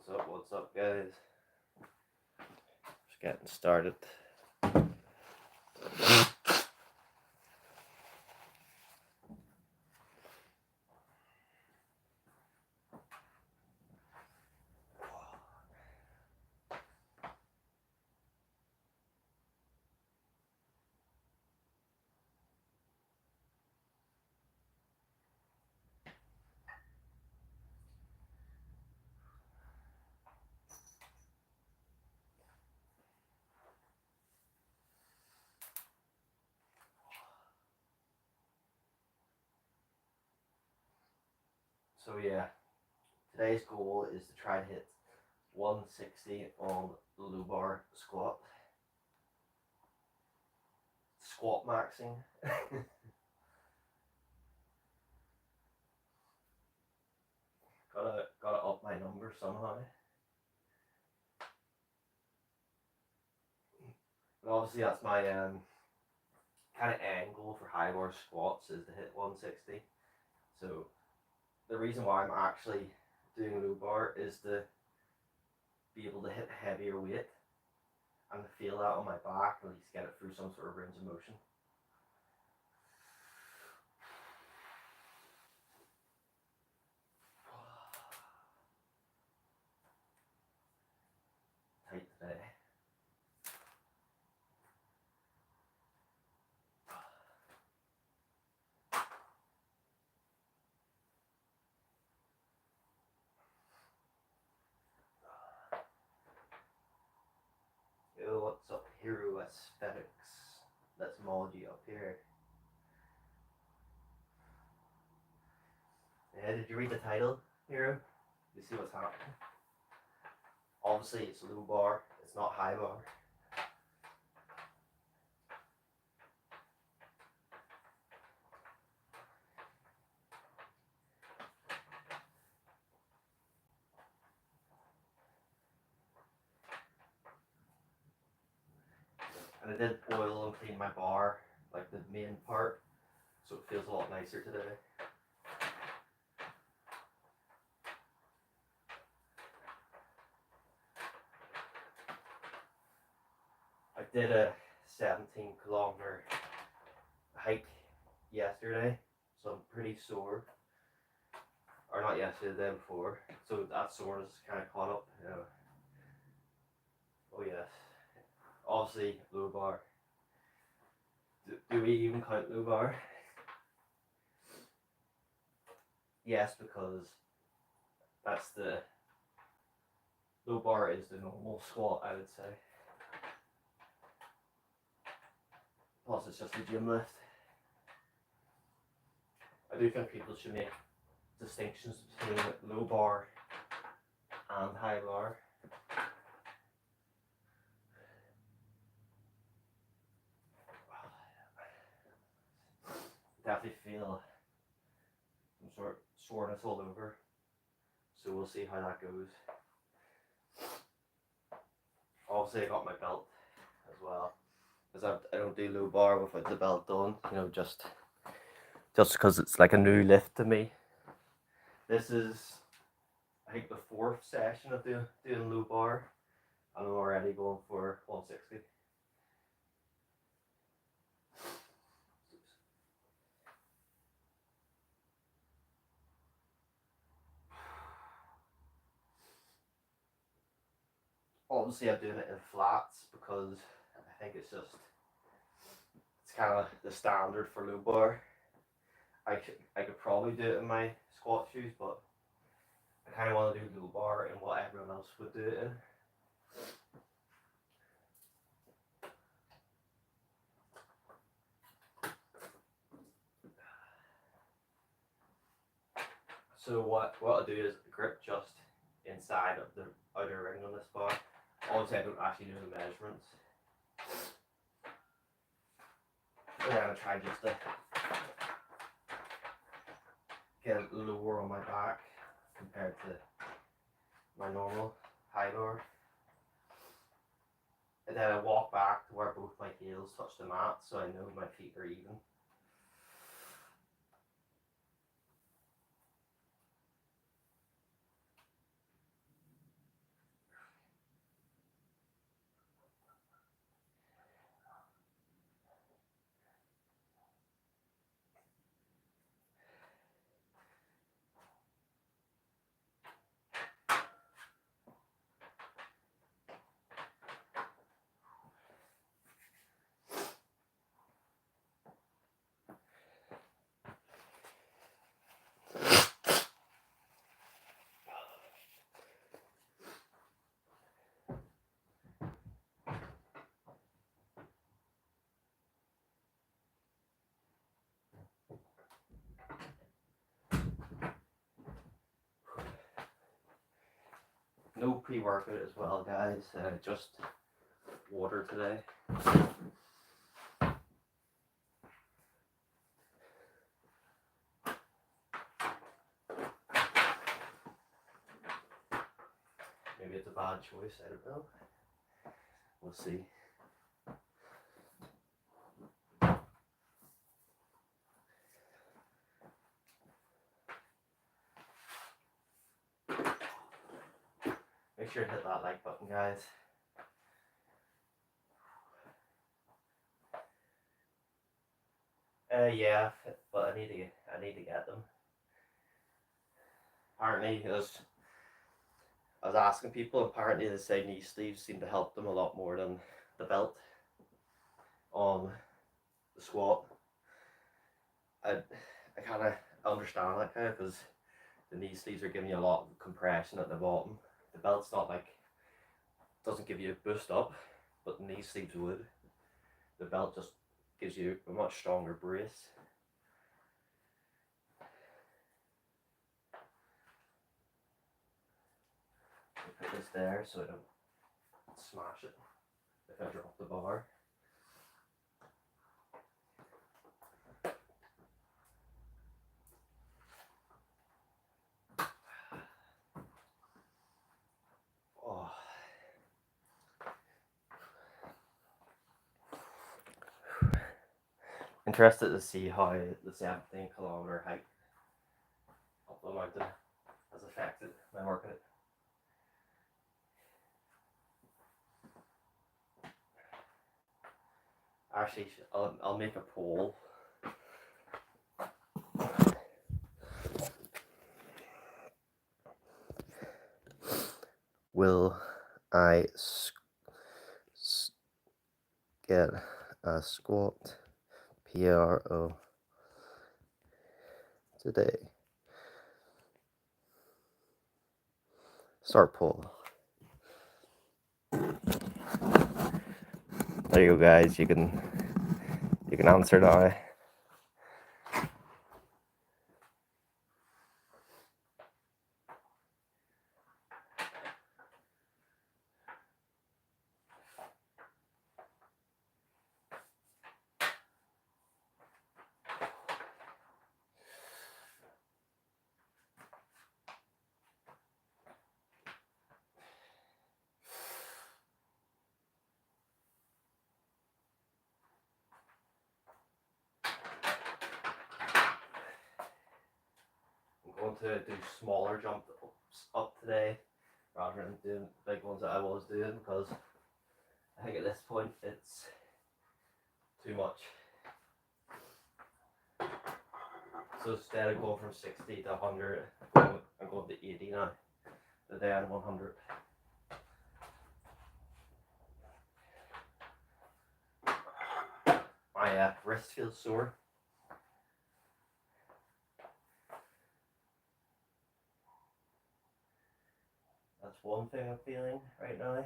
What's up, guys? Just getting started. So yeah, today's goal is to try to hit 160 on the low bar squat. Squat maxing. gotta up my number somehow. But obviously that's my kind of end goal for high bar squats is to hit 160. So the reason why I'm actually doing low bar is to be able to hit a heavier weight and to feel that on my back, at least get it through some sort of range of motion. Tight today. Yo, what's up, Hero Aesthetics? Let's mod you up here. Yeah, did you read the title, Hero? You see what's happening? Obviously, it's low bar, it's not high bar. And I did oil and clean my bar, like the main part, so it feels a lot nicer today. I did a 17-kilometer hike yesterday, so I'm pretty sore. Or not yesterday, the day before. So that soreness is kind of caught up, you know. Oh yes. Obviously, low bar. Do we even count low bar? Yes, because that's the low bar is the normal squat, I would say. Plus, it's just a gym lift. I do think people should make distinctions between low bar and high bar. Definitely feel some sort of soreness all over, so we'll see how that goes. Obviously I got my belt as well, because I don't do low bar without the belt on, you know, just because it's like a new lift to me. This is, I think, the 4th session of doing low bar, and I'm already going for 160. Obviously I'm doing it in flats because I think it's kind of the standard for low bar. I could probably do it in my squat shoes, but I kind of want to do low bar in what everyone else would do it in. So what I'll do is grip just inside of the outer ring on this bar. Obviously I don't actually do the measurements. And I'm going to try just to get it lower on my back compared to my normal high bar. And then I walk back to where both my heels touch the mat, so I know my feet are even. No pre-workout as well, guys. Just water today. Maybe it's a bad choice, I don't know. We'll see. Make sure to hit that like button, guys. Yeah, but I need to get them. Apparently, I was asking people. Apparently, they say knee sleeves seem to help them a lot more than the belt on the squat. I kind of understand that kind of because the knee sleeves are giving you a lot of compression at the bottom. The belt's not like, doesn't give you a boost up, but the knee sleeves would. The belt just gives you a much stronger brace. Put this there so I don't smash it if I drop the bar. Oh. Interested to see how the 17-kilometer hike up the mountain has affected my workout. Actually, I'll make a poll. Will I get a squat PRO today? Start poll. There you go, guys. You can answer now. I'm going to do smaller jumps up today rather than doing big ones that I was doing because I think at this point it's too much. So instead of going from 60 to 100, I'm going to 80 now. Today I'm 100. My wrist feels sore. That's one thing I'm feeling right now.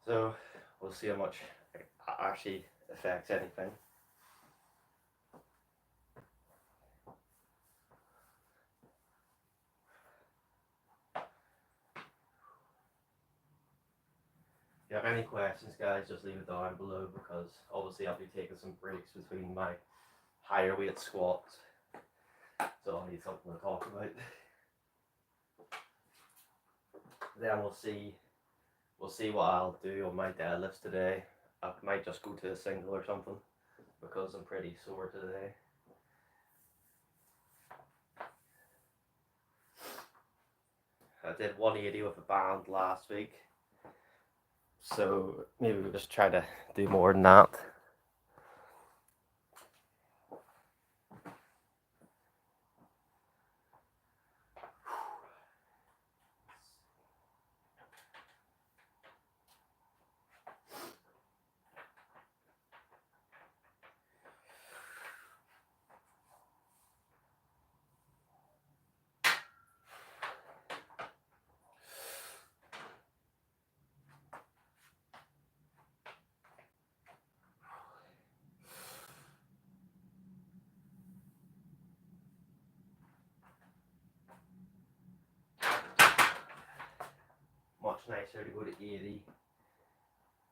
So we'll see how much it actually affects anything. If you have any questions, guys, just leave it down below because obviously I'll be taking some breaks between my higher weight squats. So I'll need something to talk about. Then we'll see what I'll do on my deadlifts today. I might just go to a single or something because I'm pretty sore today. I did 180 with a band last week, so maybe we'll just try to do more than that. actually to go to 80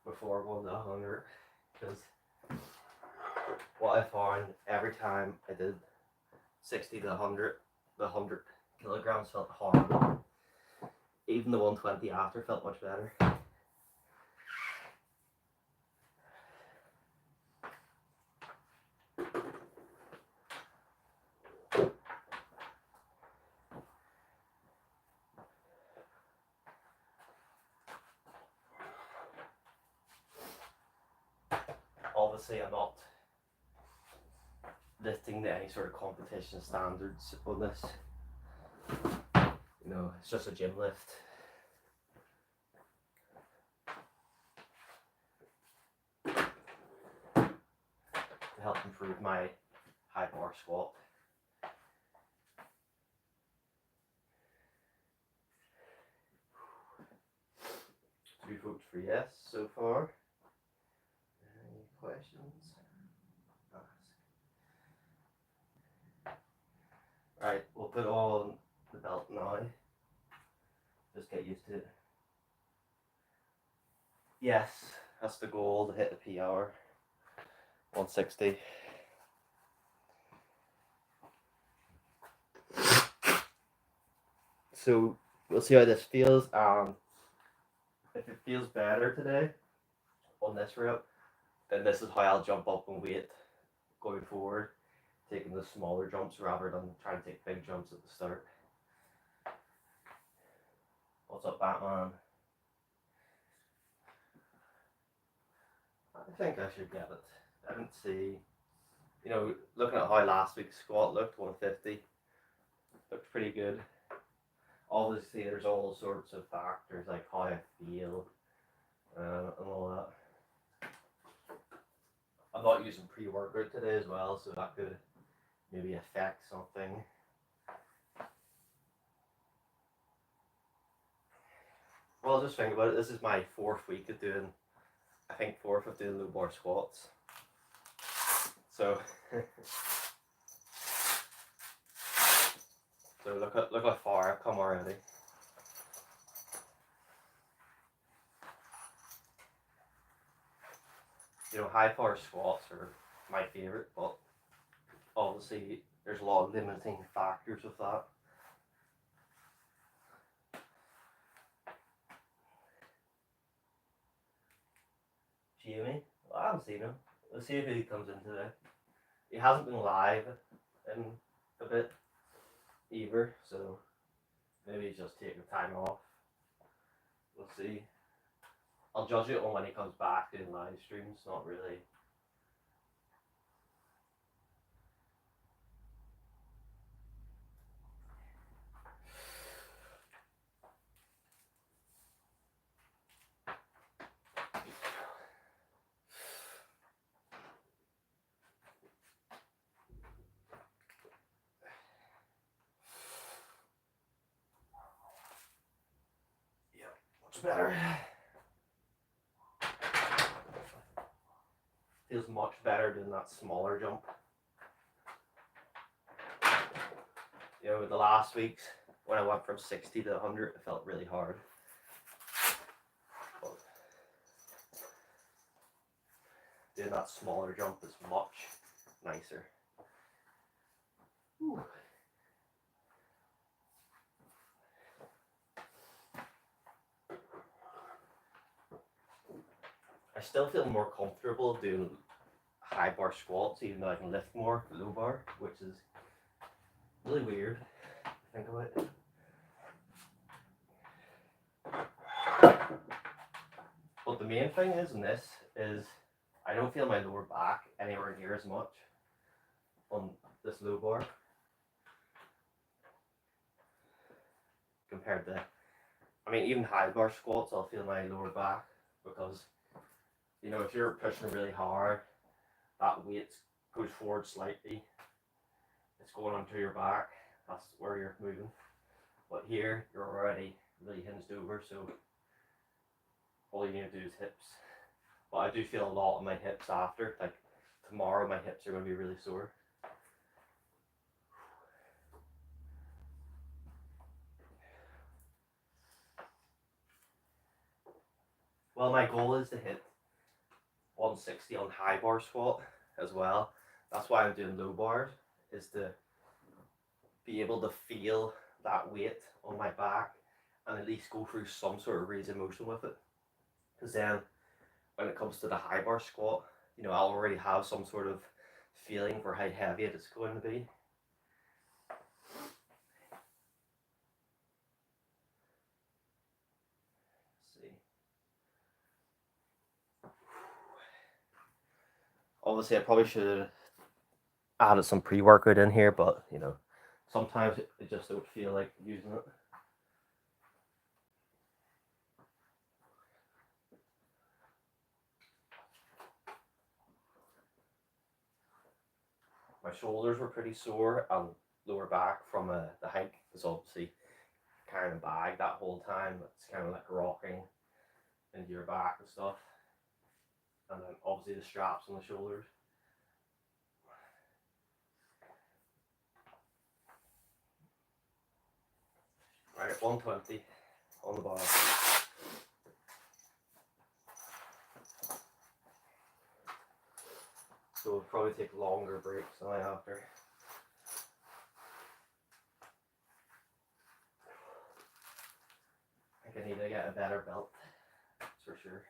before going to 100, because what I found every time I did 60 to 100, the 100 kilograms felt horrible. Even the 120 after felt much better. Obviously, I'm not lifting to any sort of competition standards on this. You know, it's just a gym lift. To help improve my high bar squat. 3 votes for yes so far. Any questions? Right, we'll put on the belt now. Just get used to it. Yes, that's the goal, to hit the PR. 160. So we'll see how this feels. If it feels better today on this rep, then this is how I'll jump up in weight going forward, taking the smaller jumps rather than trying to take big jumps at the start. What's up, Batman? I think I should get it. I didn't see, you know, looking at how last week's squat looked, 150, looked pretty good. Obviously, there's all sorts of factors like how I feel and all that. I'm not using pre-workout today as well, so that could maybe affect something. Well, just think about it. This is my 4th week of doing, I think 4th of doing low bar squats. So, so look how far I've come already. You know, high bar squats are my favorite, but obviously there's a lot of limiting factors with that. Jamie? Well, I haven't seen him. Let's see if he comes in today. He hasn't been live in a bit either, so maybe he's just taking time off. We'll see. I'll judge it on when he comes back doing live streams, not really. Better. Feels much better doing that smaller jump. You know, the last weeks when I went from 60 to 100, it felt really hard. But doing that smaller jump is much nicer. Whew. I still feel more comfortable doing high bar squats, even though I can lift more low bar, which is really weird to think about it. But the main thing is in this is I don't feel my lower back anywhere near as much on this low bar compared to, I mean, even high bar squats, I'll feel my lower back because, you know, if you're pushing really hard, that weight goes forward slightly. It's going onto your back. That's where you're moving. But here, you're already really hinged over, so all you need to do is hips. But I do feel a lot of my hips after. Like tomorrow, my hips are going to be really sore. Well, my goal is to hit 160 on high bar squat as well. That's why I'm doing low bars, is to be able to feel that weight on my back and at least go through some sort of range of motion with it. Because then when it comes to the high bar squat, you know, I'll already have some sort of feeling for how heavy it's going to be. Let's see. Obviously, I probably should have added some pre-workout in here, but you know, sometimes I just don't feel like using it. My shoulders were pretty sore and lower back from the hike, because obviously carrying a bag that whole time, it's kind of like rocking into your back and stuff. And then obviously the straps on the shoulders. Right, 120 on the bar. So we'll probably take longer breaks than I after. I think I need to get a better belt, that's for sure.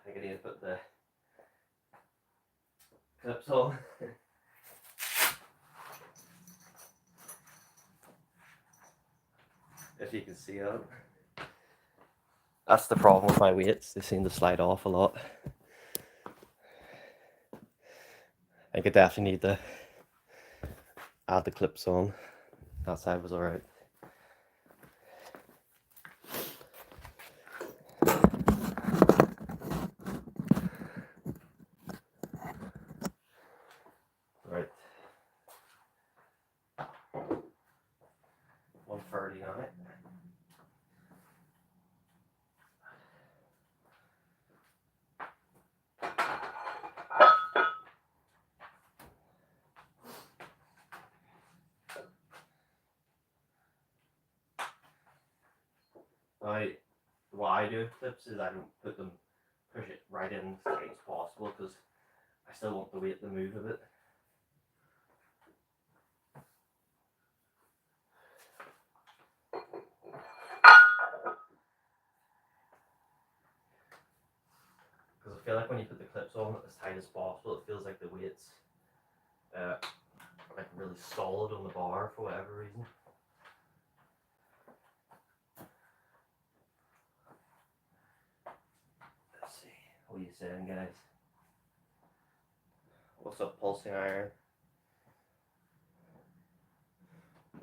I think I need to put the clips on. If you can see it. That's the problem with my weights, they seem to slide off a lot. I could definitely need to add the clips on. That side was alright. Right. 130 on it. What I do with clips is I don't push it right in as tight as possible, because I still want the weight to move a bit. Because I feel like when you put the clips on as tight as possible, it feels like the weight's like really solid on the bar for whatever reason. Let's see, what are you saying, guys? What's up, pulsing iron?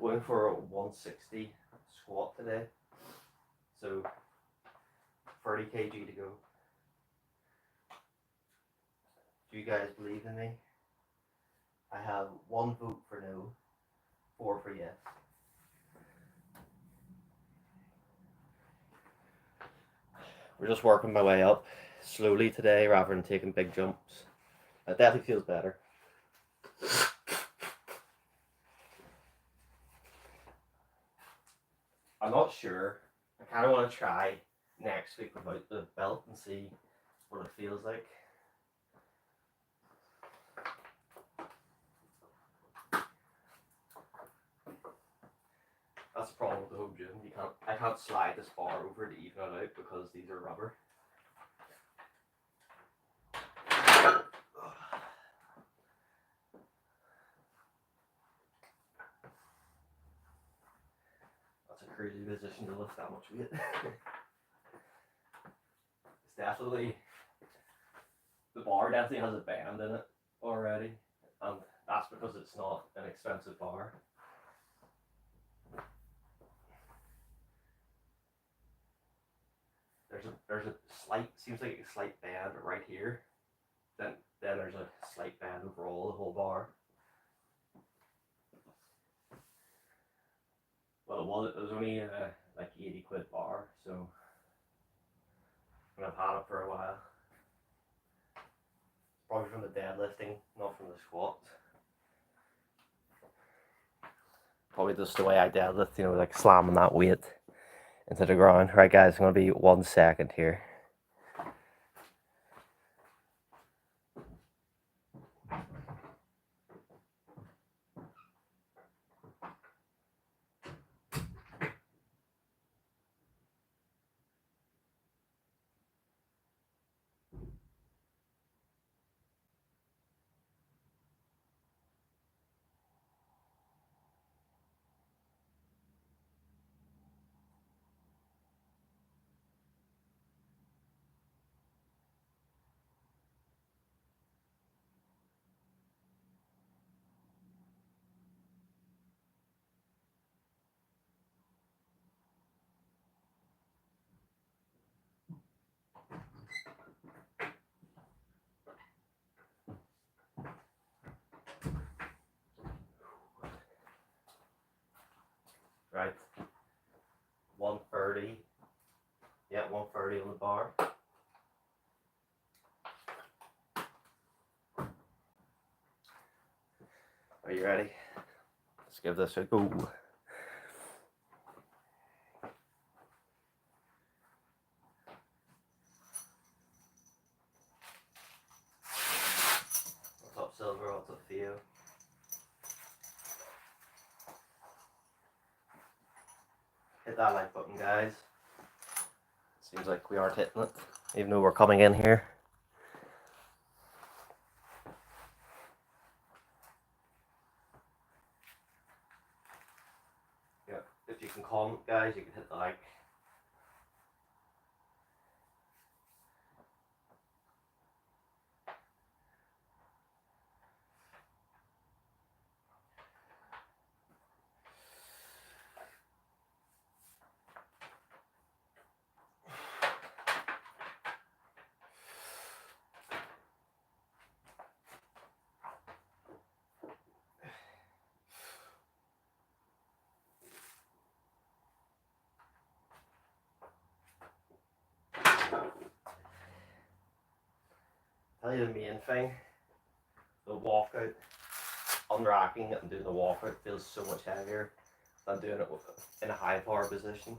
Going for a 160 squat today, so 30 kg to go. Do you guys believe in me? I have 1 vote for no, 4 for yes. We're just working my way up slowly today rather than taking big jumps. It definitely feels better. I'm not sure. I kind of want to try next week without the belt and see what it feels like. That's the problem with the home gym. I can't slide this bar over to even it out because these are rubber. That's a crazy position to lift that much weight. It's definitely, the bar definitely has a bend in it already, and that's because it's not an expensive bar. there's a slight, seems like a slight bend right here. Then there's a slight bend overall the whole bar. Well, it was only like 80 quid bar, so and I've had it for a while. Probably from the deadlifting, not from the squats. Probably just the way I deadlift, you know, like slamming that weight into the ground. Right, guys, it's going to be 1 second here. Right, 130. Yeah, 130 on the bar. Are you ready? Let's give this a go. What's up, Silver? What's up, Theo? Hit that like button, guys. Seems like we aren't hitting it, even though we're coming in here. Yeah, if you can comment, guys, you can hit the like. Tell you the main thing, the walkout, unracking it and doing the walkout feels so much heavier than doing it in a high bar position.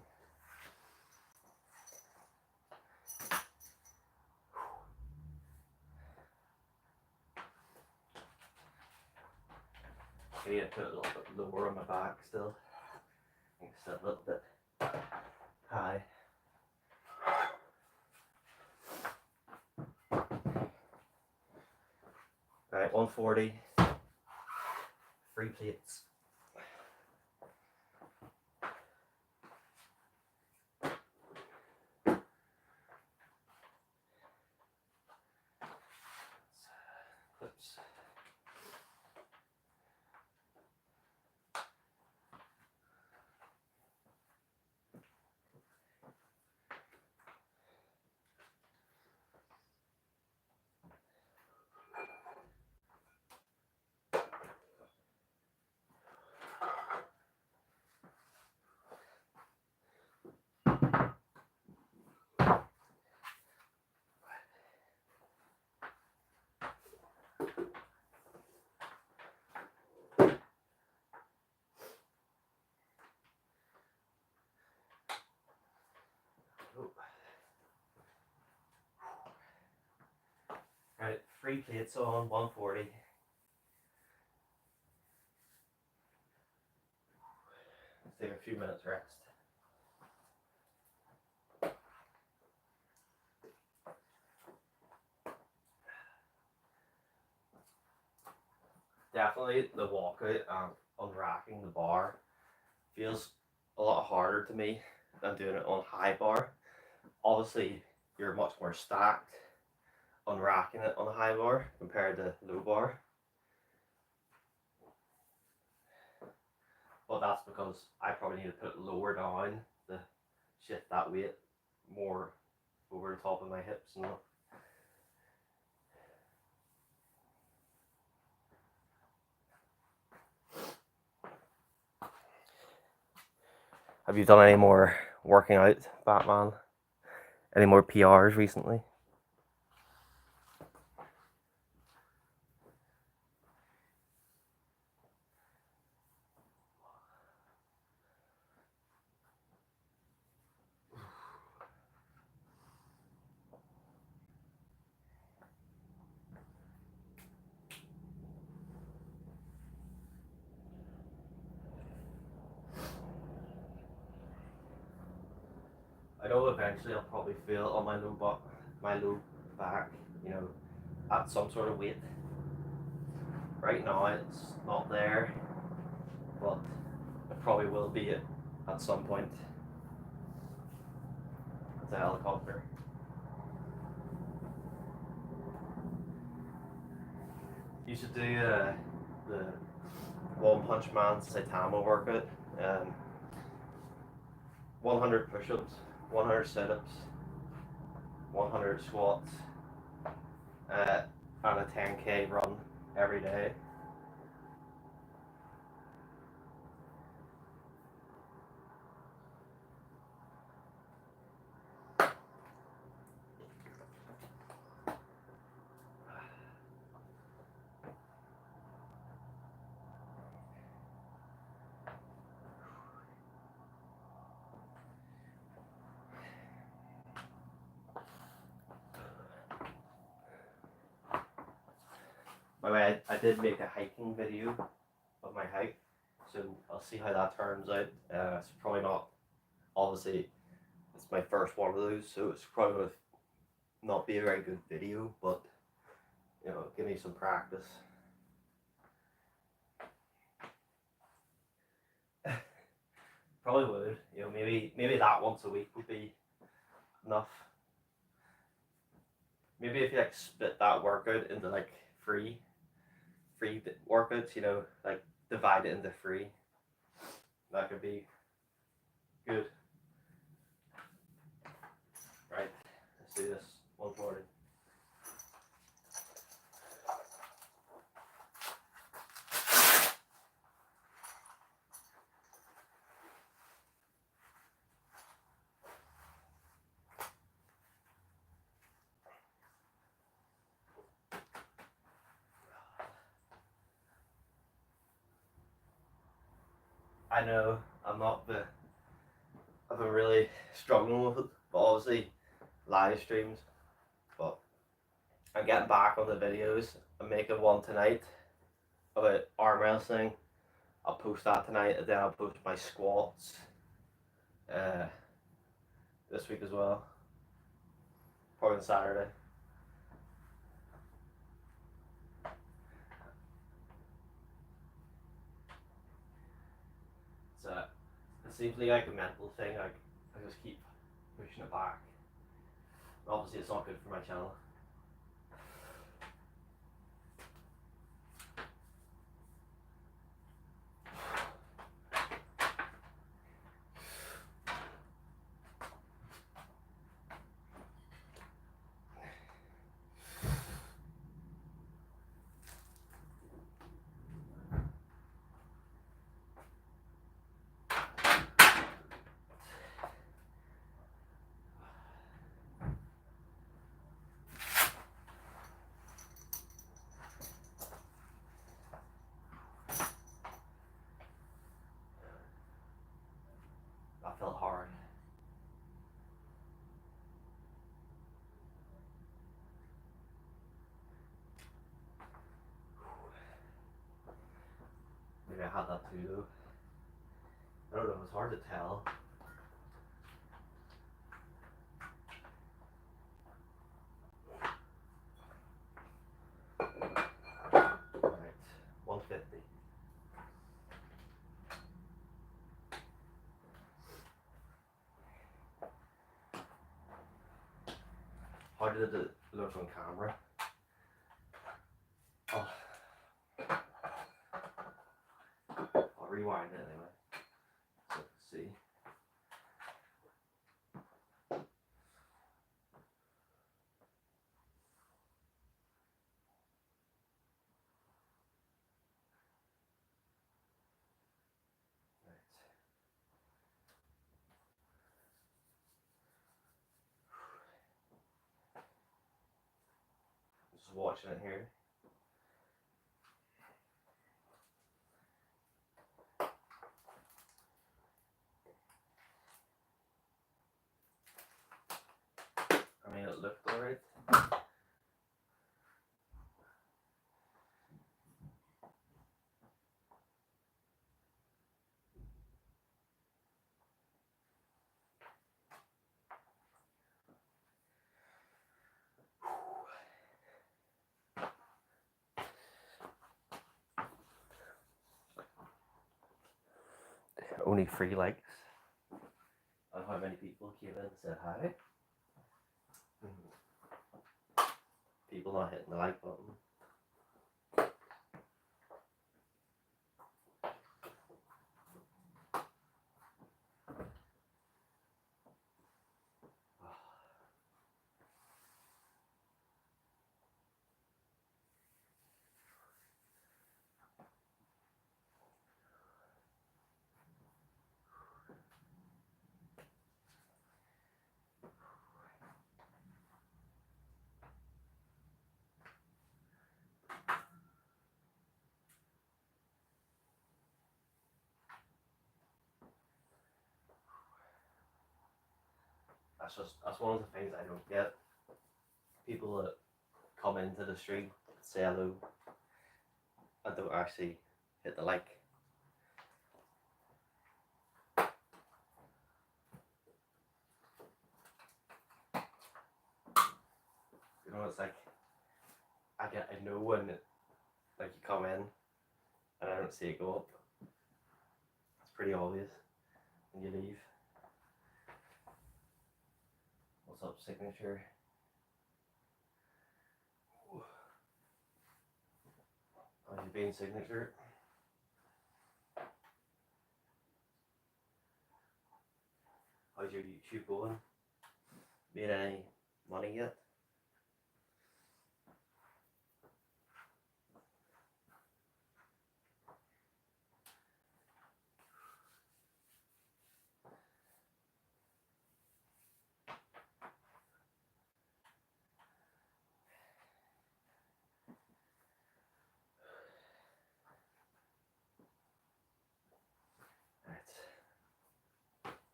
I need to put it a little bit lower on my back still. I think it's still a little bit high. Alright, 140. 3 plates. Clips. Right, 3 plates on, 140. Let's take a few minutes rest. Definitely the walkout and unracking the bar feels a lot harder to me than doing it on high bar. Obviously, you're much more stacked unracking it on a high bar compared to low bar. But that's because I probably need to put it lower down to shift that weight more over the top of my hips and all. Have you done any more working out, Batman? Any more PRs recently? I know eventually I'll probably feel it on my low back, you know, at some sort of weight. Right now it's not there, but it probably will be it at some point. It's a helicopter. You should do the One Punch Man Saitama workout. 100 push-ups, 100 sit-ups, 100 squats, and a 10k run every day. By the way, I did make a hiking video of my hike, so I'll see how that turns out. It's probably not, obviously, it's my first one of those, so it's probably going to not be a very good video, but, you know, give me some practice. Probably would, you know, maybe that once a week would be enough. Maybe if you like split that workout into like free workouts, you know, like divide it into three. That could be good. Right, let's do this 140. I know I've been really struggling with it, but obviously live streams. But I'm getting back on the videos. I'm making one tonight about arm wrestling. I'll post that tonight, and then I'll post my squats this week as well. Probably on Saturday. It seems like a mental thing. Like I just keep pushing it back. Obviously, it's not good for my channel. That felt hard. Maybe I had that too though. I don't know, it's hard to tell. Right, 150. How did it look on camera? Oh. I'll rewind it anyway. So see. watching it here. I mean, it looked alright. Only 3 likes. And how many people came in and said hi? People not hitting the like button. That's one of the things I don't get. People that come into the stream, say hello, and don't actually hit the like. You know, it's like I know when like you come in and I don't see it go up. It's pretty obvious when you leave. What's up, signature? How's you been, signature? How's your YouTube going? Made any money yet?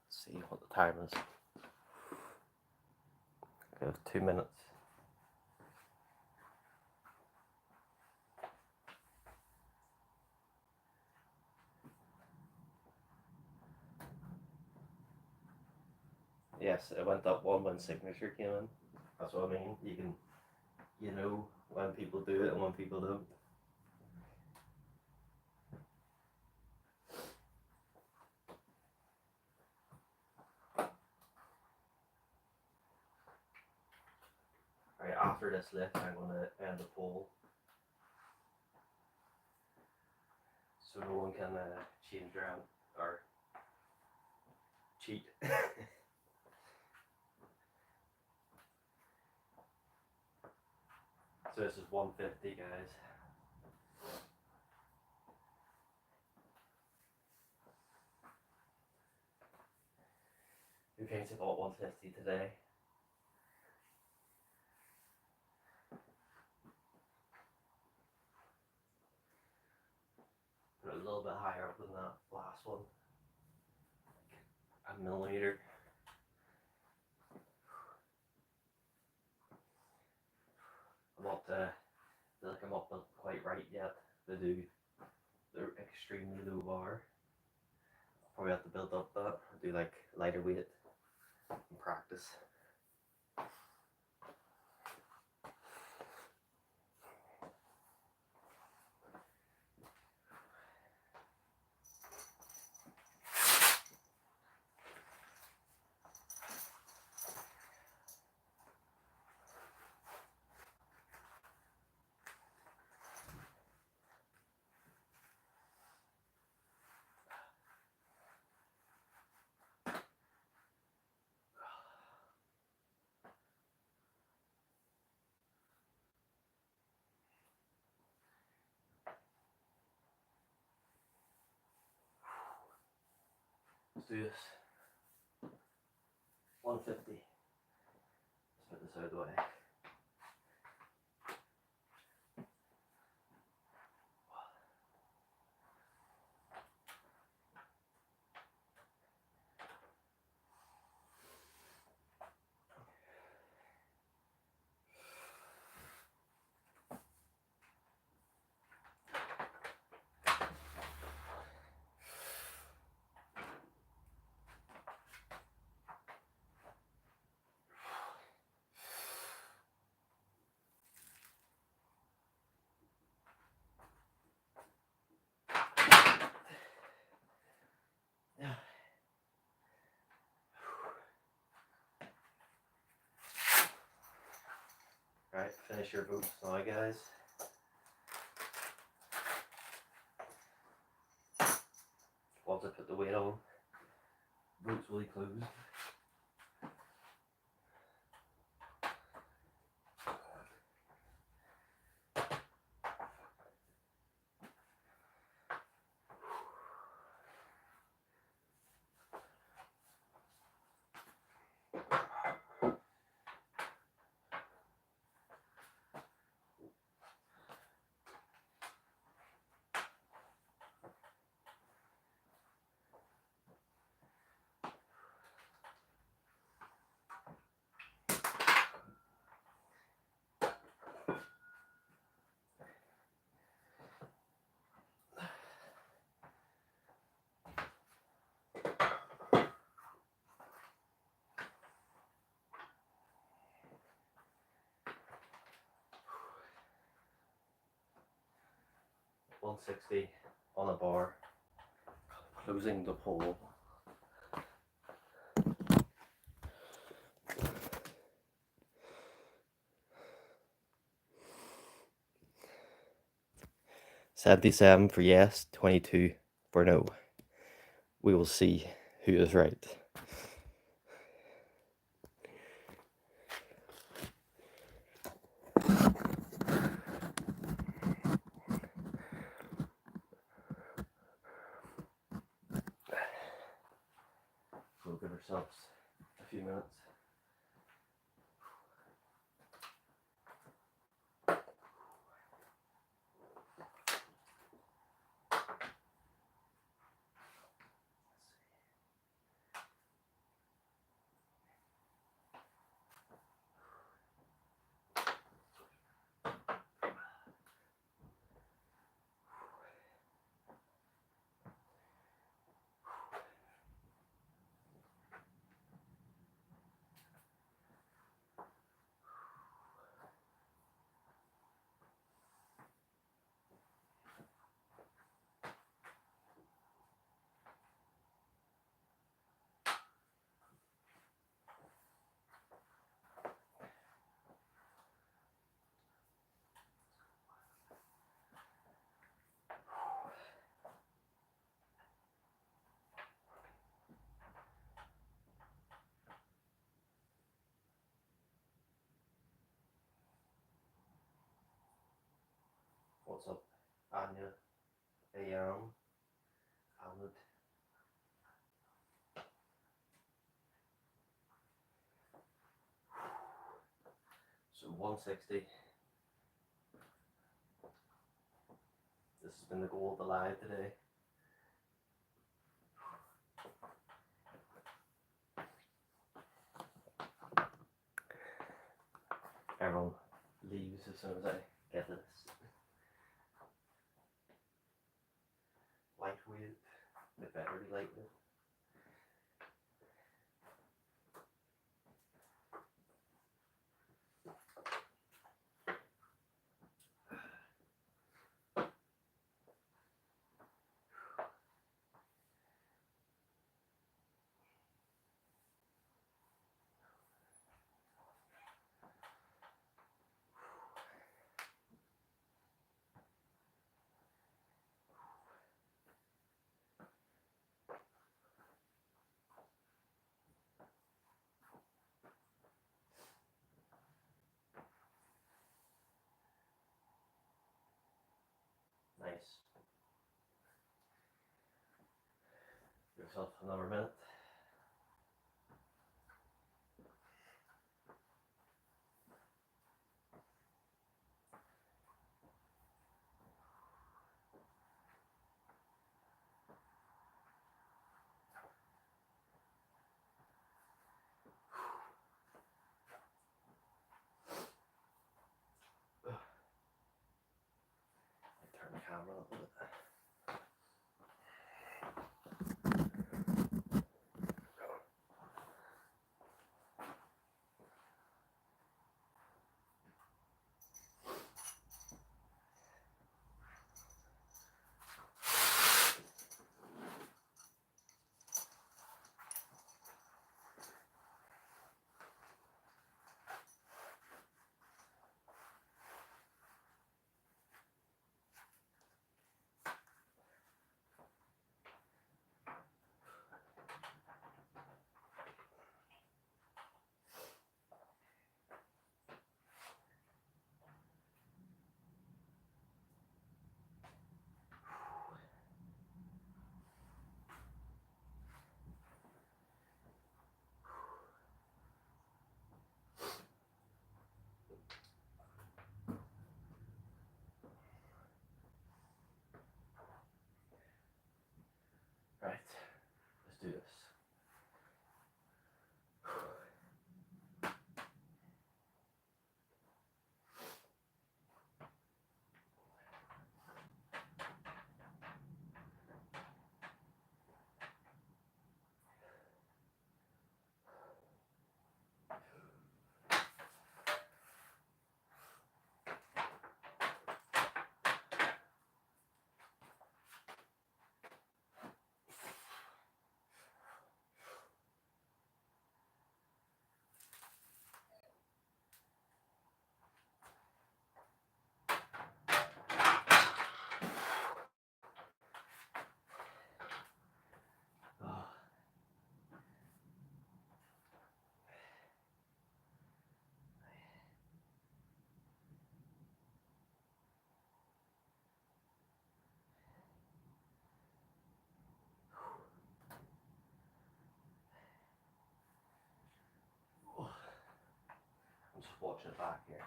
See what the time is. We have 2 minutes. Yes, it went up one when signature came in. That's what I mean. You know when people do it and when people don't. Alright, after this lift, I'm going to end the poll. So no one can change around or cheat. So this is 150, guys. Who thinks about 150 today? Put it a little bit higher up than that last one. Like a millimeter. I'm not feel like I'm not quite right yet to do the extremely low bar. Probably have to build up that. Do like lighter weight and practice. Let's do this. 150. Let's put this out of the way. finish your votes now, guys. Once I put the weight on, votes will be closed. $160 on a bar, closing the poll. $77 for yes, 22 for no. We will see who is right. We'll give ourselves a few minutes. What's up, Anya? Ahmed. So 160. This has been the goal of the live today. Everyone leaves as soon as I get this. Lightweight, it better be lightweight. Nice. Give yourself another minute. Turn the camera up a bit. Right, let's do this. Oh. I'm just watching it back here.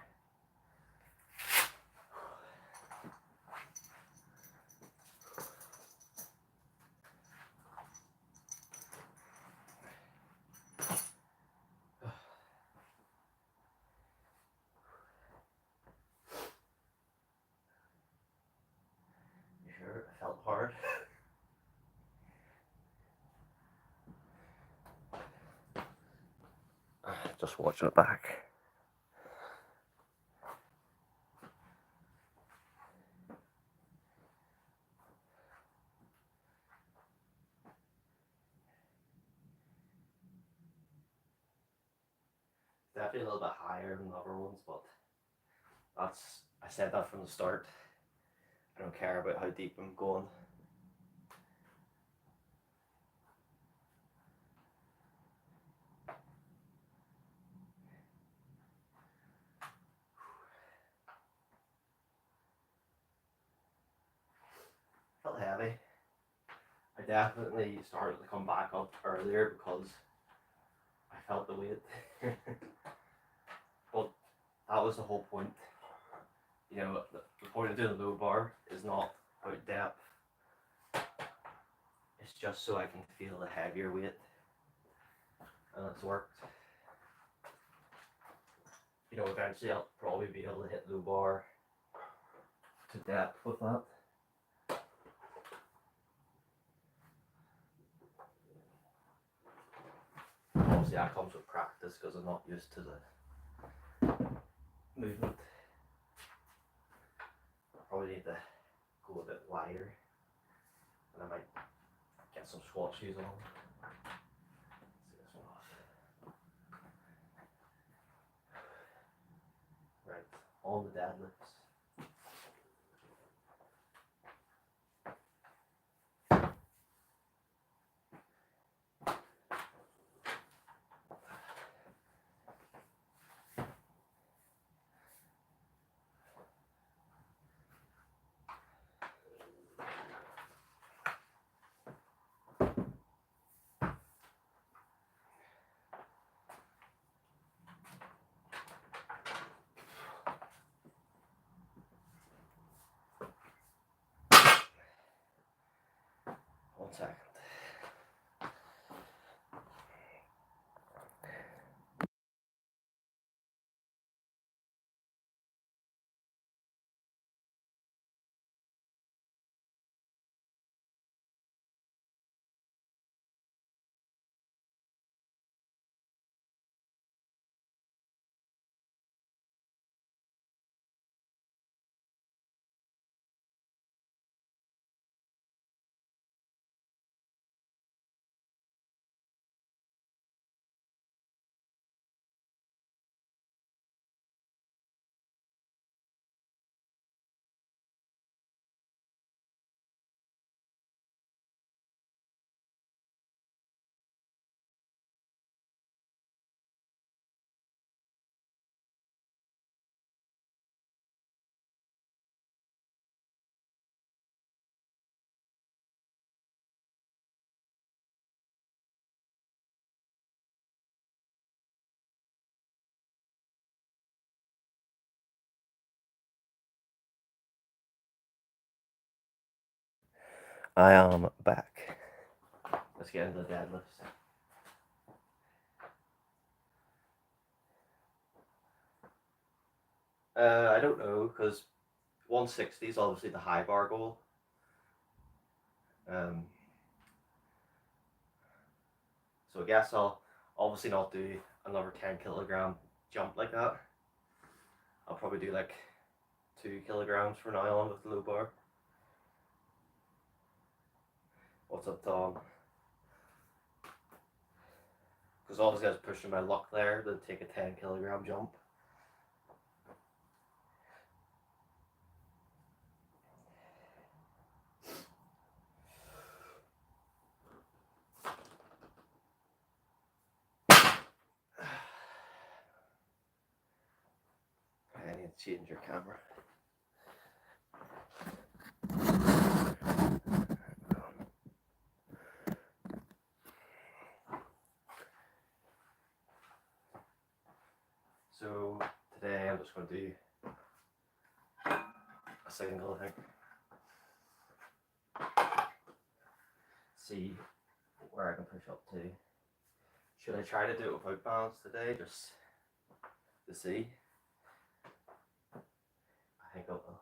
You sure it felt hard? Just watching it back. Definitely a little bit higher than the other ones, but I said that from the start. I don't care about how deep I'm going. Felt heavy. I definitely started to come back up earlier because I felt the weight. But that was the whole point. You know, the point of doing the low bar is not about depth. It's just so I can feel the heavier weight. And it's worked. You know, eventually I'll probably be able to hit low bar to depth with that. Obviously that comes with practice because I'm not used to the movement. I probably need to go a bit wider, and I might get some squat shoes on. Let's get this one off. Right, on the deadlifts. One second. I am back. let's get into the deadlifts. I don't know, because 160 is obviously the high bar goal. So I guess I'll obviously not do another 10 kilogram jump like that. I'll probably do like 2 kilograms from now on with the low bar. What's up, Tom? Because obviously I was pushing my luck there to take a 10 kilogram jump. I need to change your camera. So today I'm just going to do a single, I think. See where I can push up to. Should I try to do it without bands today, just to see? I think I will.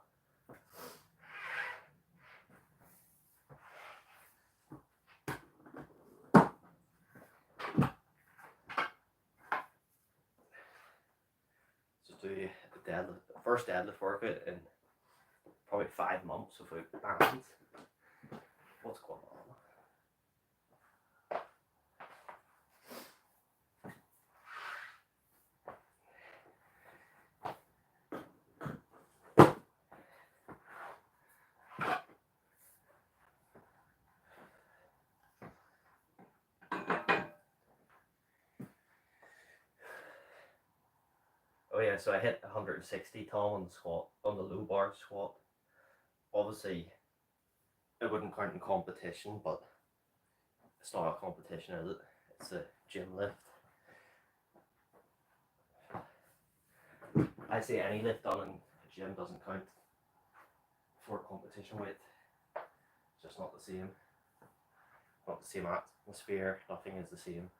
Just do a deadlift, first deadlift workout in probably 5 months without bands. What's going on? Oh yeah, so I hit 160 Tom on the squat, on the low bar squat. Obviously, it wouldn't count in competition, but it's not a competition, is it? It's a gym lift. I'd say any lift done in a gym doesn't count for competition weight. It's just not the same. Not the same atmosphere, nothing is the same.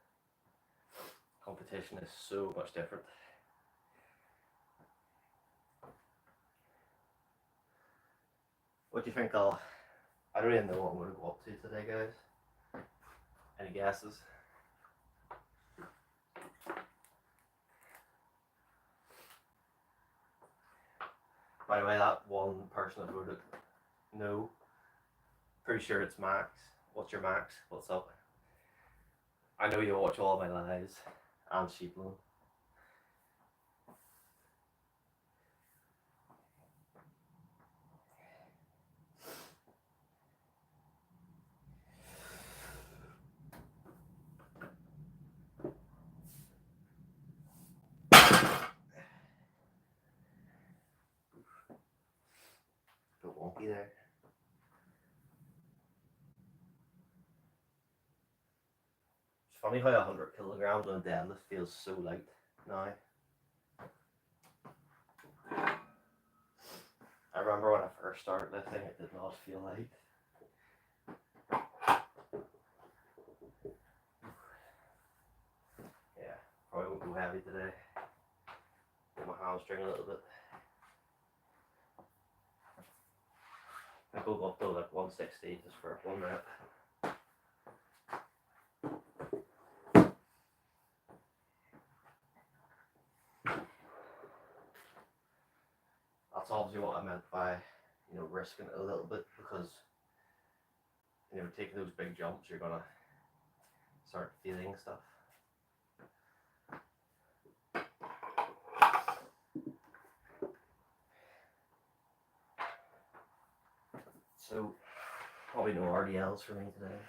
Competition is so much different. What do you think I don't even know what I'm going to go up to today, guys. Any guesses? By the way, that one person that voted no, pretty sure it's Max. What's your Max? What's up? I know you watch all my lives and Sheeplin. Bit wonky there. It's funny how 100 kilograms on a deadlift feels so light now. I remember when I first started lifting, it did not feel light. Yeah, probably won't go heavy today. Get my hamstring a little bit. I go up to like 160 just for 1 rep. That's obviously what I meant by, risking it a little bit, because, taking those big jumps, you're gonna start feeling stuff. So, probably no RDLs for me today.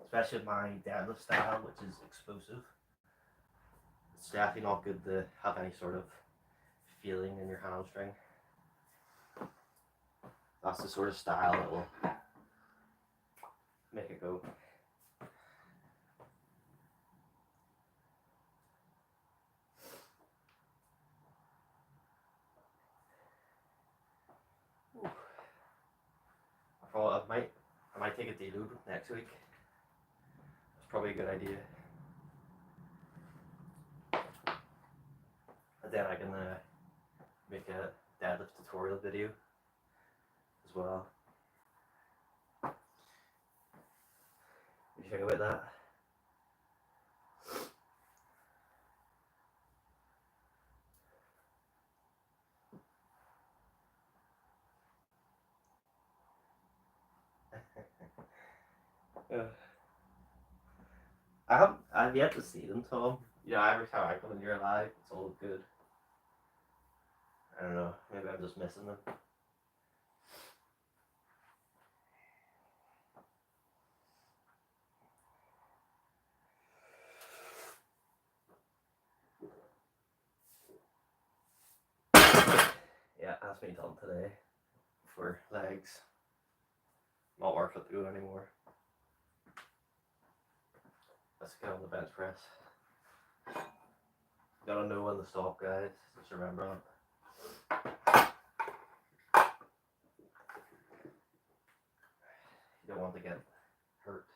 Especially my deadlift style, which is explosive. It's definitely not good to have any sort of feeling in your hamstring. That's the sort of style that will make it go. I might take a deload next week. It's probably a good idea. And then I can make a deadlift tutorial video as well. What do you think about that? I've yet to see them, Tom. You know, every time I come in your live, it's all good. I don't know, maybe I'm just missing them. Yeah, that's me done today for legs. Not worth it to go anymore. Let's get on the bench press. Gotta know when to stop, guys. Just remember that. You don't want to get hurt.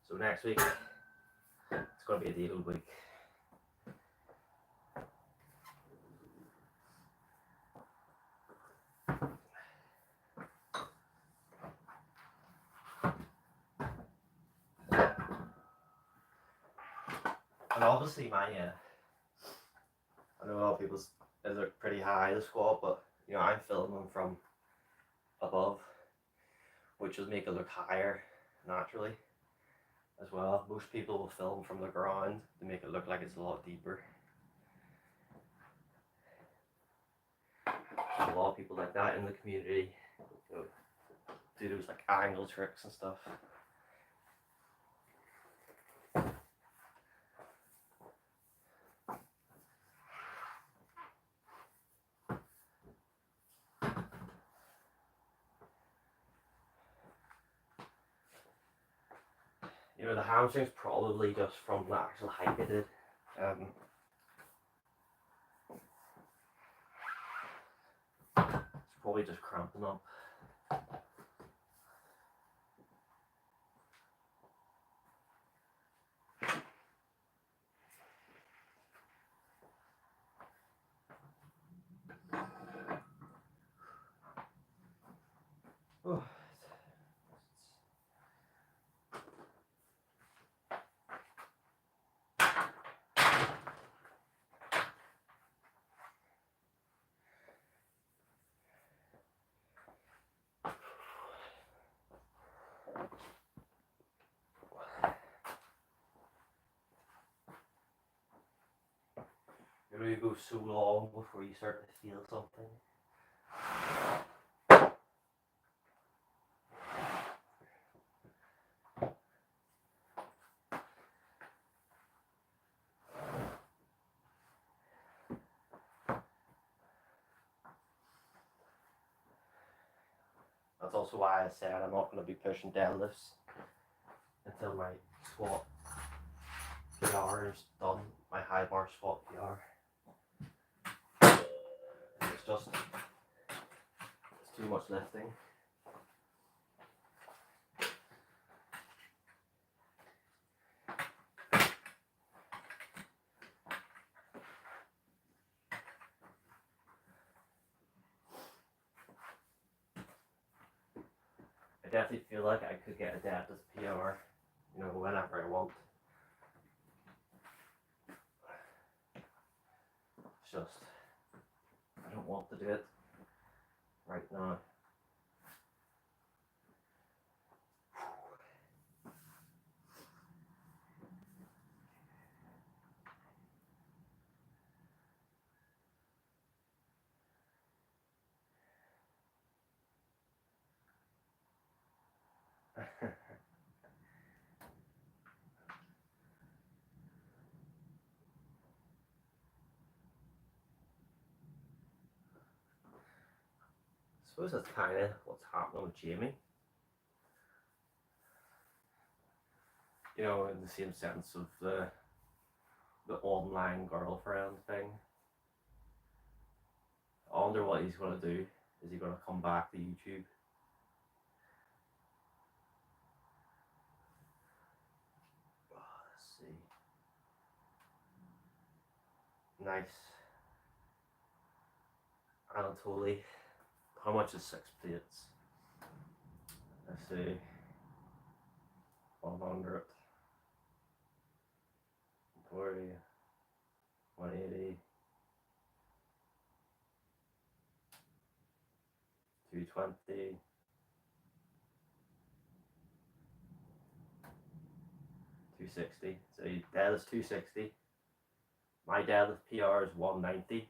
So next week, it's going to be a deload week. And obviously I know a lot of people's is pretty high, the squat, but you know, I'm filming from above, which will make it look higher naturally as well. Most people will film from the ground to make it look like it's a lot deeper. There's a lot of people like that in the community, you know, do those like angle tricks and stuff. You know, the hamstring's probably just from the actual hike I did. It's probably just cramping up. Oh. You know, you go so long before you start to feel something. That's also why I said I'm not going to be pushing deadlifts until my squat PR is done, my high bar squat PR. It's too much lifting. I definitely feel like I could get a deadlift PR, you know, whenever I want. It's just, I don't want to do it right now. I suppose that's kind of what's happening with Jamie. You know, in the same sense of the the online girlfriend thing. I wonder what he's gonna do. Is he gonna come back to YouTube? Let's see. Nice. Anatoly. How much is 6 plates? Let's see. 100. 40. 180. 220. 260. So that is 260. My deadlift PR is 190.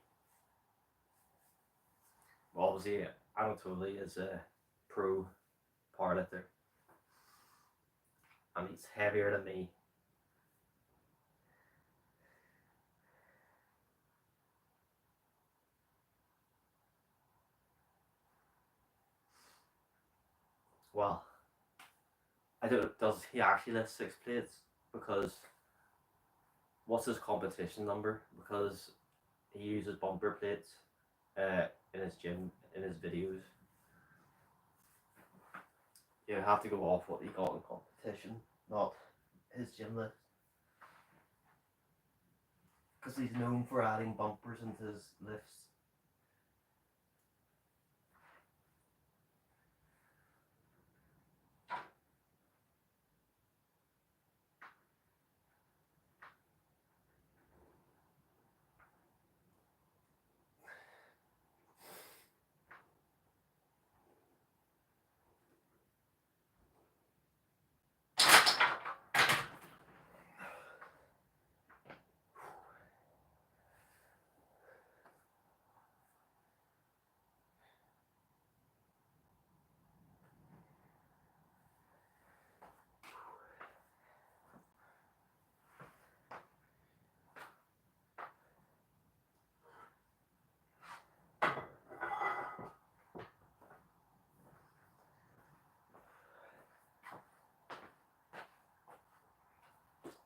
Obviously, Anatoly is a pro powerlifter, and he's heavier than me. Well, I don't know, does he actually lift 6 plates? Because what's his competition number? Because he uses bumper plates in his gym, in his videos. You have to go off what he got in competition, not his gym lift. Because he's known for adding bumpers into his lifts.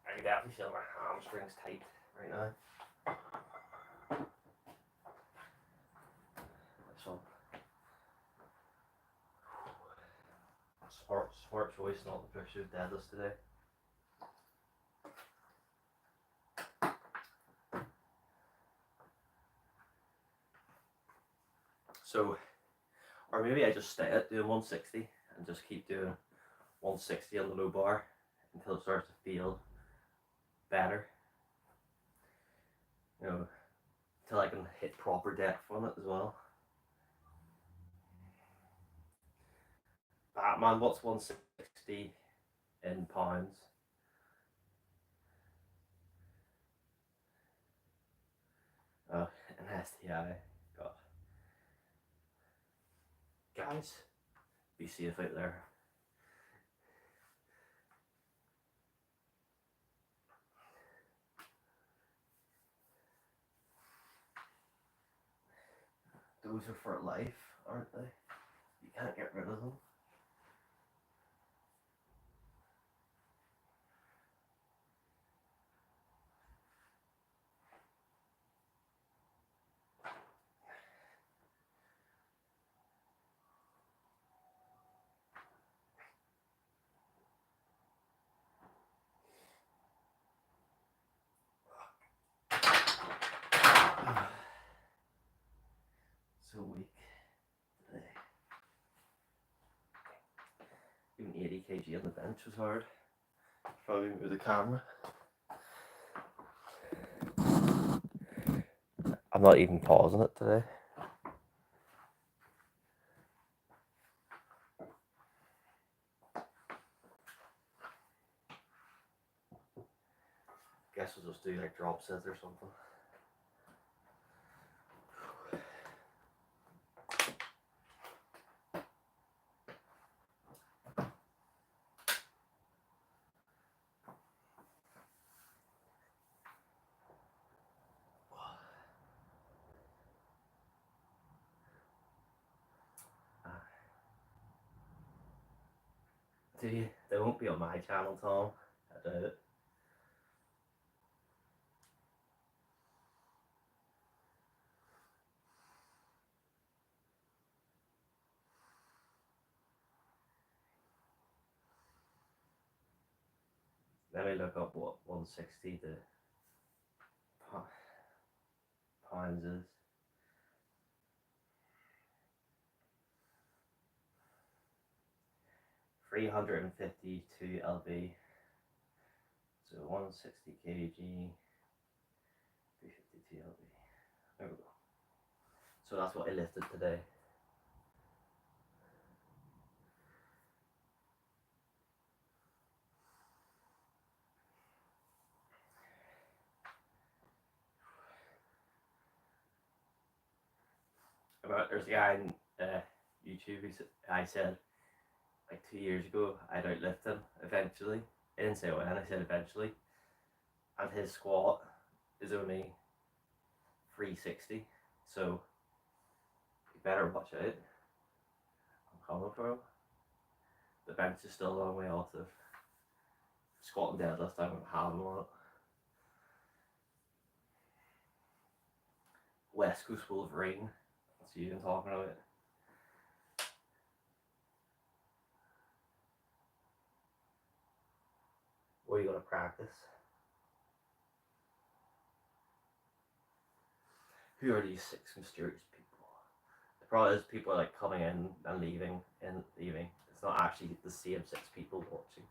I can definitely feel my hamstrings tight right now. So, smart choice not to push those deadlifts today. So, or maybe I just stay at doing 160 and just keep doing 160 on the low bar until it starts to feel better. You know, until I can hit proper depth on it as well. Batman, what's 160 in pounds? Oh, an STI. God. Guys, be safe out there. Those are for life, aren't they? You can't get rid of them. So weak today. Even 80 kg on the bench was hard. Probably move the camera. I'm not even pausing it today. Guess we'll just do like drop sets or something. They won't be on my channel, Tom. I doubt it. Let me look up what 160 to pounds is. $352 lb. So 160 kg, 352 lb. There we go. So that's what I lifted today. There's a guy on YouTube I said like 2 years ago I'd outlift him eventually. I didn't say when, I said eventually. And his squat is only 360. So you better watch out. I'm coming for him. The bench is still a long way off. The squat and deadlift, I don't have him on it. West Coast Wolverine. That's you been talking about. What are you going to practice? Who are these 6 mysterious people? The problem is people are like coming in and leaving and leaving. It's not actually the same 6 people watching.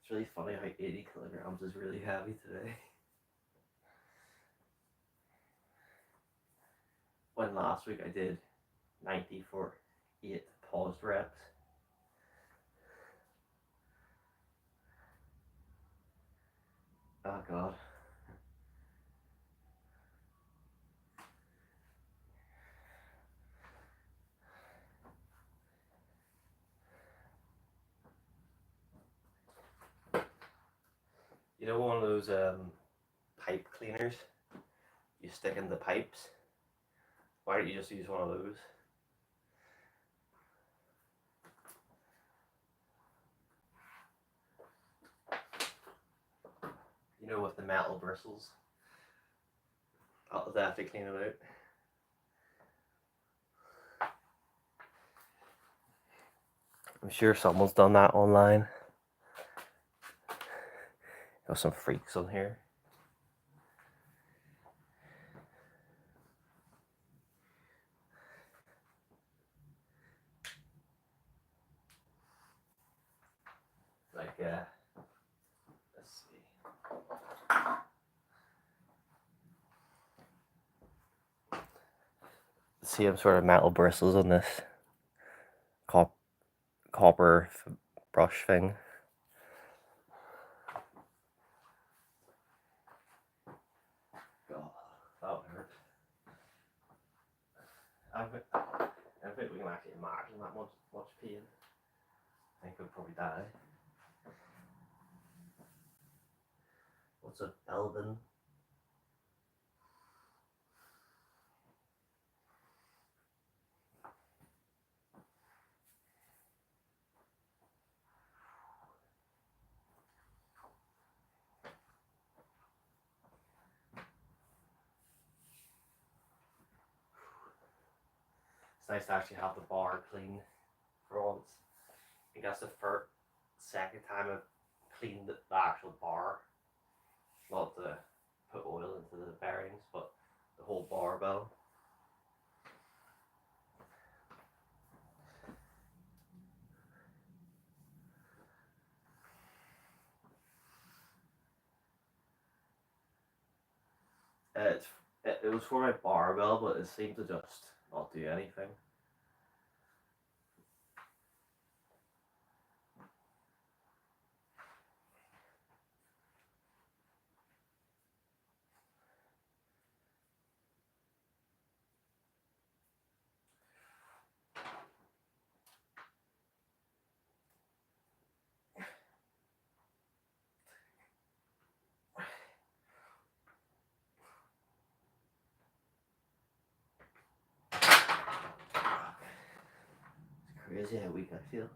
It's really funny how 80 kilograms is really heavy today. When last week I did 90 for 8 paused reps. Oh god. You know one of those pipe cleaners you stick in the pipes? Why don't you just use one of those? You know, with the metal bristles. I'll have to clean it out. I'm sure someone's done that online. Got some freaks on here. Like, let's see. Same sort of metal bristles on this copper brush thing. God, that would hurt. I don't think we can actually imagine that much pain. I think I'd probably die. What's a Elvin? It's nice to actually have the bar clean for once. I think that's the second time I've cleaned the actual bar. Not to put oil into the bearings, but the whole barbell. It was for my barbell, but it seemed to just not do anything. crazy how weak I feel.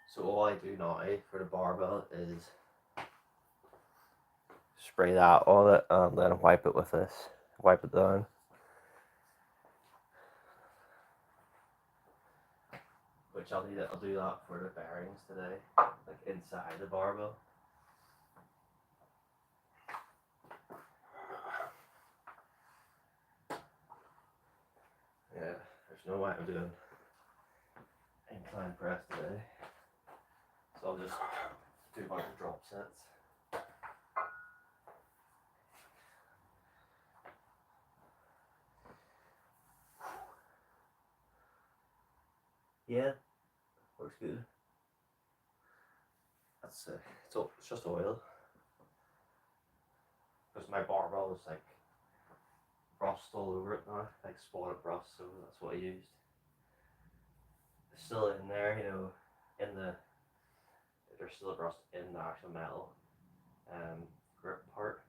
So all I do now for the barbell is spray that on it and then wipe it with this. Wipe it down. Which I'll do that for the bearings today, like inside the barbell. Yeah, there's no way I'm doing incline press today. So I'll just do a bunch of drop sets. Yeah, works good. That's it's just oil. Because my barbell is like rust all over it now, like spotted rust, so that's what I used. It's still in there, you know, there's still rust in the actual metal grip part.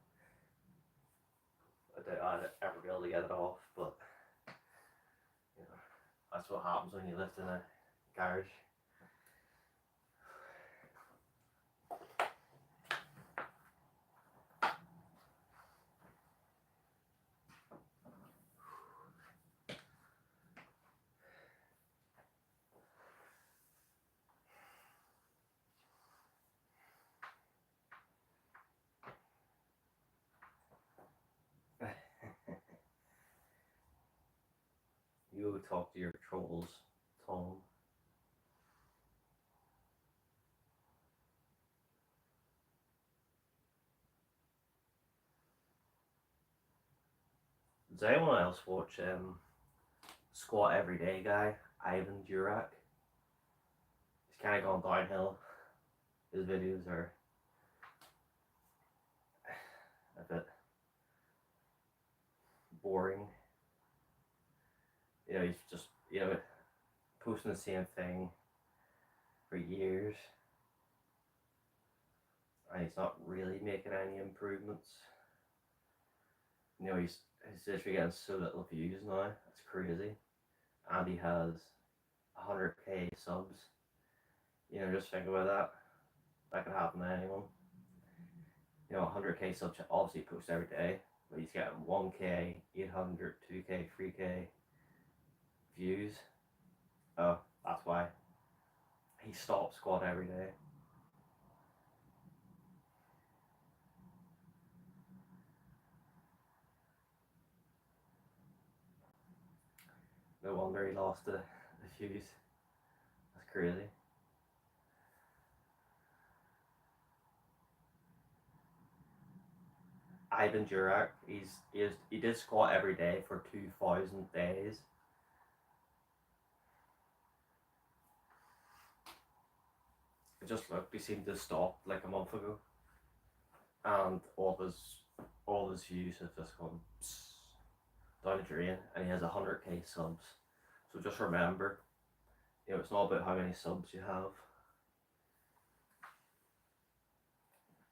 I doubt I'd ever be able to get it off, but you know, that's what happens when you lift in a garage. You talk to your trolls, Tom. Does anyone else watch Squat Everyday guy, Ivan Durak? He's kind of gone downhill. His videos are a bit boring. You know, he's just, you know, posting the same thing for years. And he's not really making any improvements. You know, he's literally getting so little views now. It's crazy. And he has 100k subs. You know, just think about that. That could happen to anyone. You know, 100k subs, obviously posts every day, but he's getting 1k, 800, 2k, 3k views. Oh, that's why. He stops squat every day. No wonder he lost the views. That's crazy. Ivan Durak, he did squat every day for 2,000 days. It just looked, he seemed to stop like a month ago, and all his views have just gone down the drain, and he has 100k subs. So just remember, you know, it's not about how many subs you have.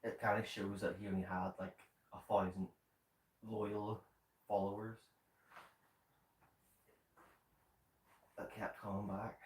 It kind of shows that he only had like 1,000 loyal followers that kept coming back.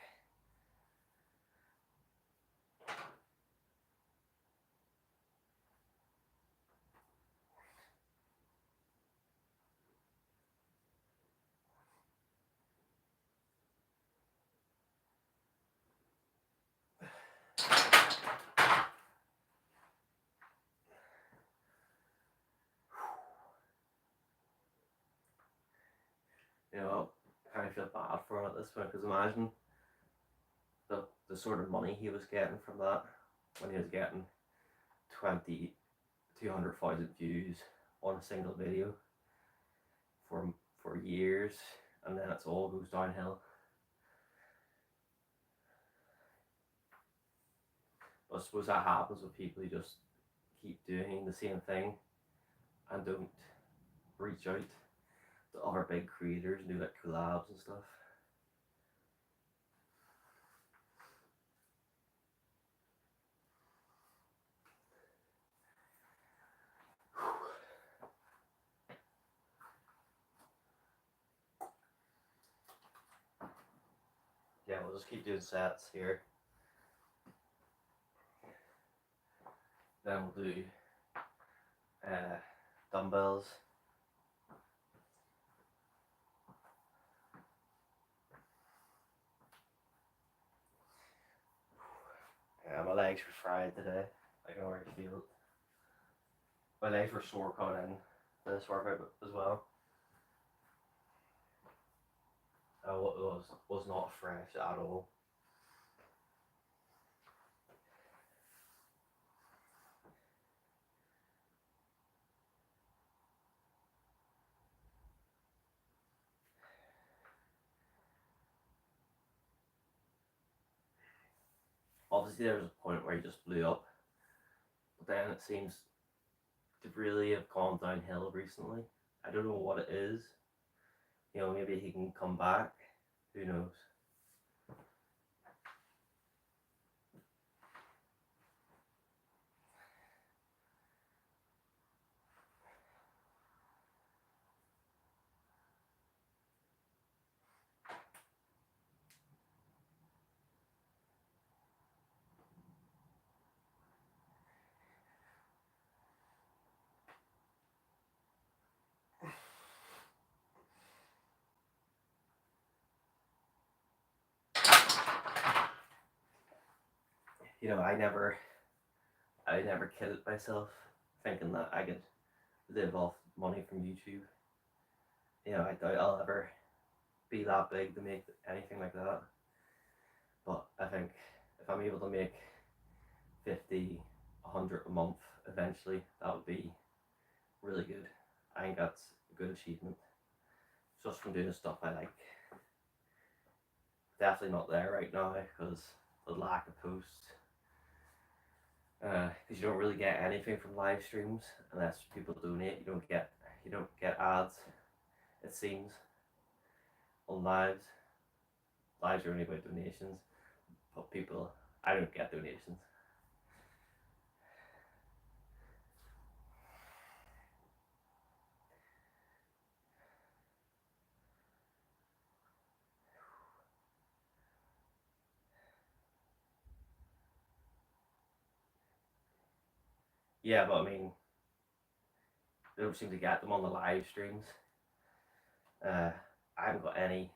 You know, I kind of feel bad for him at this point, because imagine the sort of money he was getting from that, when he was getting 200,000 views on a single video for years, and then it all goes downhill. I suppose that happens with people who just keep doing the same thing and don't reach out to other big creators and do like collabs and stuff. just keep doing sets here. Then we'll do dumbbells. Yeah, my legs were fried today. I can already feel it. My legs were sore coming in this workout as well. It was not fresh at all. Obviously there was a point where he just blew up, but then it seems to really have gone downhill recently. I don't know what it is. You know, maybe he can come back. Who knows? You know, I never kidded myself thinking that I could live off money from YouTube. You know, I doubt I'll ever be that big to make anything like that. But I think if I'm able to make 50, 100 a month eventually, that would be really good. I think that's a good achievement. Just from doing the stuff I like. Definitely not there right now because the lack of posts. Because you don't really get anything from live streams unless people donate. You don't get ads. It seems on lives. Lives are only about donations, but I don't get donations. Yeah, but I mean, they don't seem to get them on the live streams. I haven't got any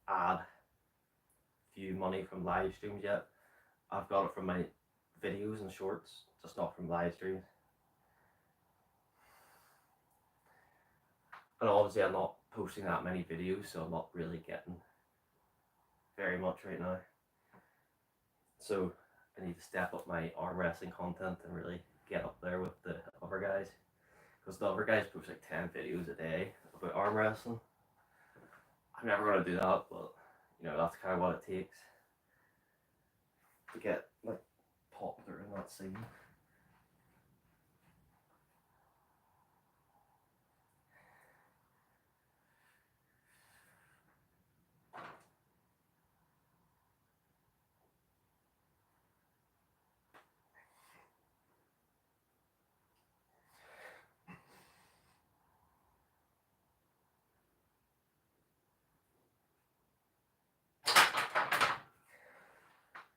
ad view money from live streams yet. I've got it from my videos and shorts, just not from live streams. And obviously I'm not posting that many videos, so I'm not really getting very much right now. So I need to step up my arm wrestling content and really get up there with the other guys. Because the other guys post like 10 videos a day about arm wrestling. I'm never going to do that, but you know, that's kind of what it takes to get like popular in that scene.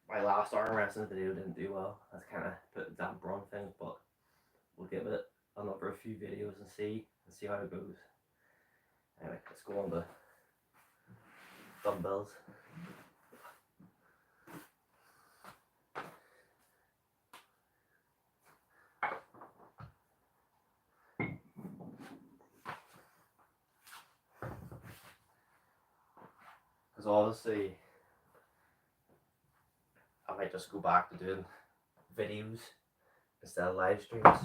My last arm wrestling video didn't do well. That's kind of put a damper on things, but we'll give it another few videos and see how it goes. Anyway, let's go on to dumbbells. Because obviously I might just go back to doing videos instead of live streams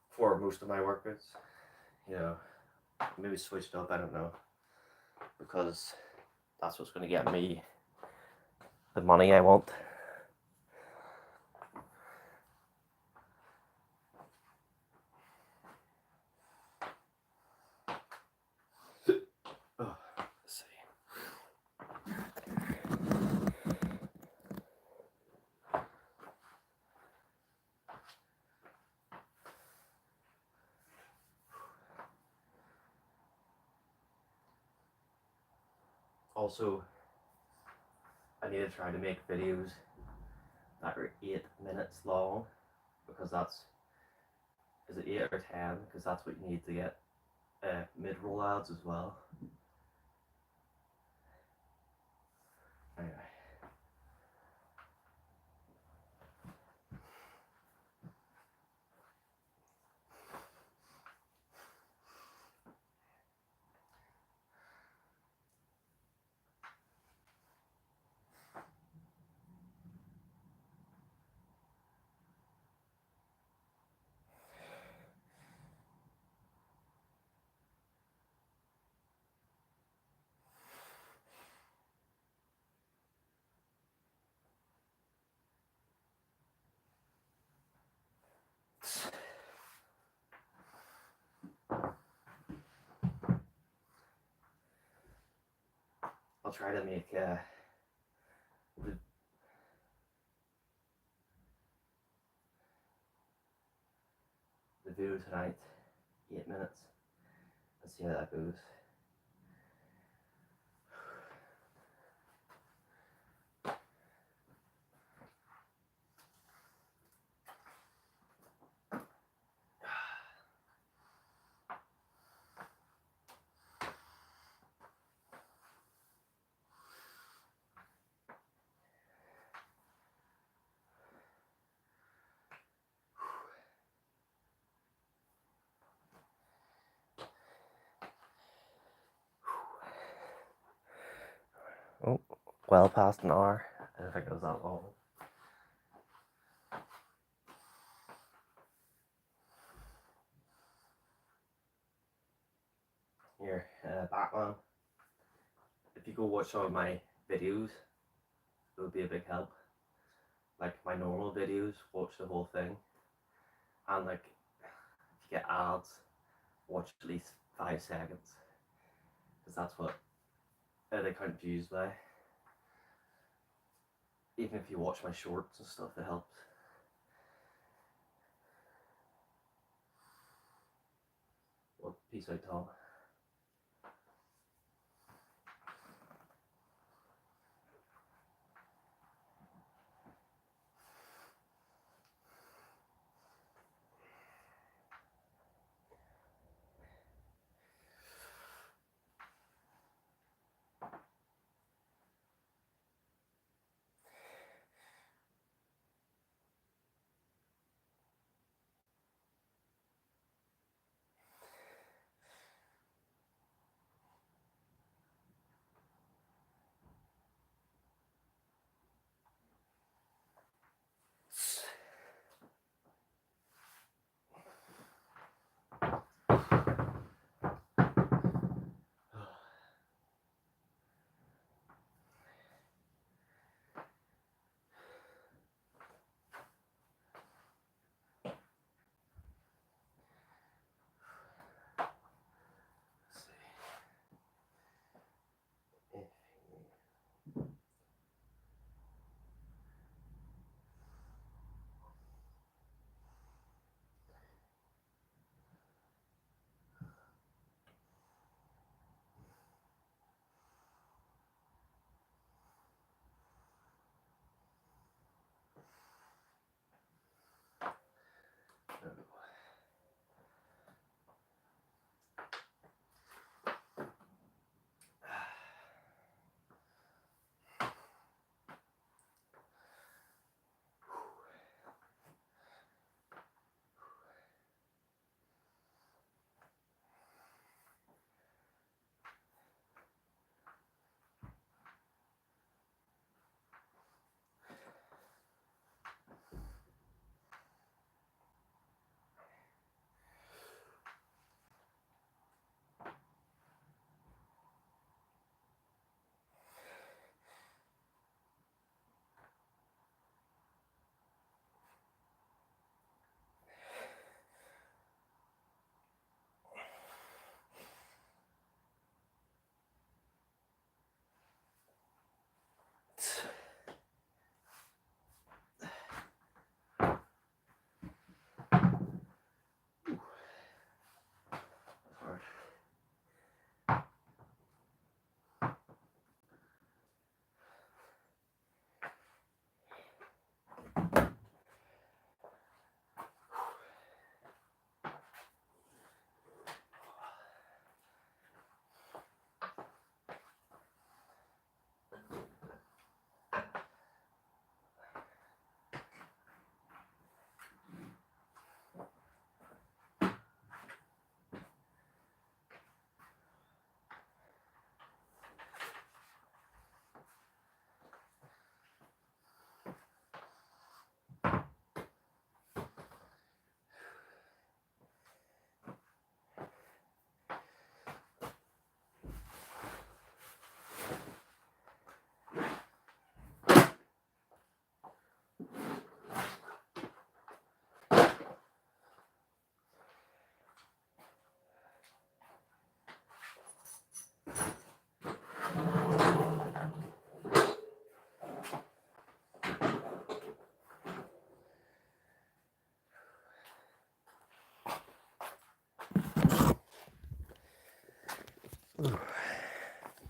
for most of my workouts. You know, maybe switch it up, I don't know. Because that's what's going to get me the money I want. Also, I need to try to make videos that are 8 minutes long, because that's, is it 8 or 10? Because that's what you need to get mid-roll ads as well. Anyway. I'll try to make the video tonight 8 minutes and see how that goes. Oh, well past an hour. I don't think it was that long. Here, Batman. If you go watch some of my videos, it would be a big help. Like my normal videos, watch the whole thing. And like, if you get ads, watch at least 5 seconds. Because that's what they count views by. Even if you watch my shorts and stuff, it helps. Well, peace out, Tom.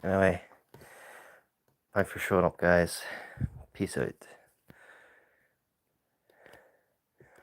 Anyway, thanks for showing up, guys. Peace out.